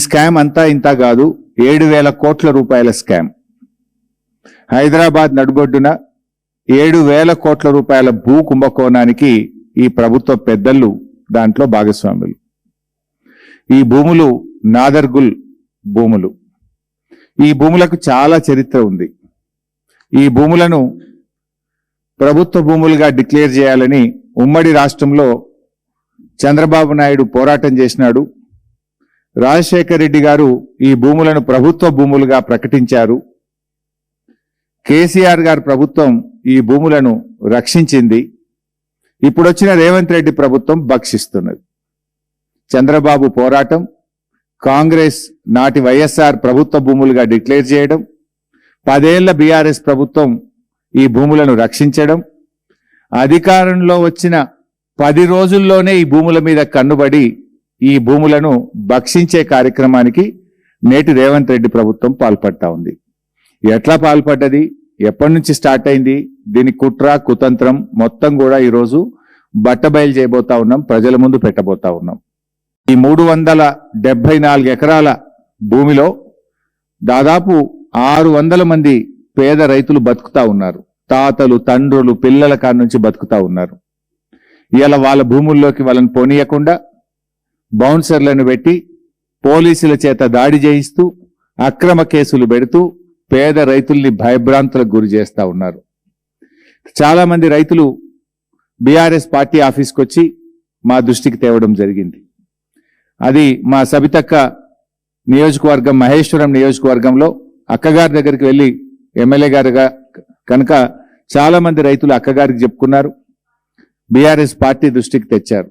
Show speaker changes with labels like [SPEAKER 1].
[SPEAKER 1] Scam అంతా ఇంత కాదు, 7,000 కోట్ల రూపాయల స్కామ్. హైదరాబాద్ నడుబొడ్డున 7,000 కోట్ల రూపాయల భూ కుంభకోణానికి ఈ ప్రభుత్వ పెద్దలు దాంట్లో భాగస్వాములు. ఈ భూములు నాదర్గుల్ భూములు. ఈ భూములకు చాలా చరిత్ర ఉంది. ఈ భూములను ప్రభుత్వ భూములుగా డిక్లేర్ చేయాలని ఉమ్మడి రాష్ట్రంలో చంద్రబాబు నాయుడు పోరాటం చేసినాడు. రాజశేఖర్ రెడ్డి గారు ఈ భూములను ప్రభుత్వ భూములుగా ప్రకటించారు. కేసీఆర్ గారి ప్రభుత్వం ఈ భూములను రక్షించింది. ఇప్పుడొచ్చిన రేవంత్ రెడ్డి ప్రభుత్వం భక్షిస్తున్నది. చంద్రబాబు పోరాటం, కాంగ్రెస్ నాటి వైఎస్ఆర్ ప్రభుత్వ భూములుగా డిక్లేర్ చేయడం, 10 ఏళ్ల బీఆర్ఎస్ ప్రభుత్వం ఈ భూములను రక్షించడం, అధికారంలో వచ్చిన 10 రోజుల్లోనే ఈ భూముల మీద కన్నుబడి ఈ భూములను భక్షించే కార్యక్రమానికి నేటి రేవంత్ రెడ్డి ప్రభుత్వం పాల్పడతా ఉంది. ఎట్లా పాల్పడ్డది, ఎప్పటి నుంచి స్టార్ట్ అయింది, దీని కుట్ర కుతంత్రం మొత్తం కూడా ఈరోజు బట్టబయలు చేయబోతా ఉన్నాం, ప్రజల ముందు పెట్టబోతా ఉన్నాం. ఈ 374 ఎకరాల భూమిలో దాదాపు 600 మంది పేద రైతులు బతుకుతా ఉన్నారు. తాతలు, తండ్రులు, పిల్లల కాడ నుంచి బతుకుతా ఉన్నారు. ఇలా వాళ్ళ భూముల్లోకి వాళ్ళని పోనీయకుండా బౌన్సర్లను పెట్టి పోలీసుల చేత దాడి చేయిస్తూ అక్రమ కేసులు పెడుతూ పేద రైతుల్ని భయభ్రాంతులకు గురి చేస్తా ఉన్నారు. చాలా మంది రైతులు బీఆర్ఎస్ పార్టీ ఆఫీస్కి వచ్చి మా దృష్టికి తేవడం జరిగింది. అది మా సబితక్క నియోజకవర్గం, మహేశ్వరం నియోజకవర్గంలో అక్కగారి దగ్గరికి వెళ్ళి ఎమ్మెల్యే గారుగా కనుక చాలా మంది రైతులు అక్కగారికి చెప్పుకున్నారు, బీఆర్ఎస్ పార్టీ దృష్టికి తెచ్చారు.